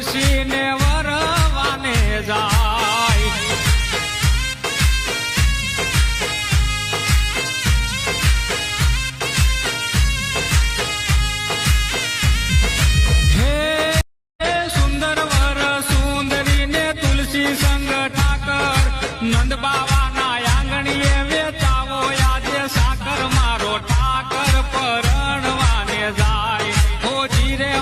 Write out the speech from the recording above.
તુલસી ને વરવાને જાય હે સુંદર વર સુંદરી ને તુલસી સંગ ઠાકર નંદ બાવાના આંગણીએ વેચાવો આજે સાકર મારો ઠાકર પરણવાને જાય હો જીરે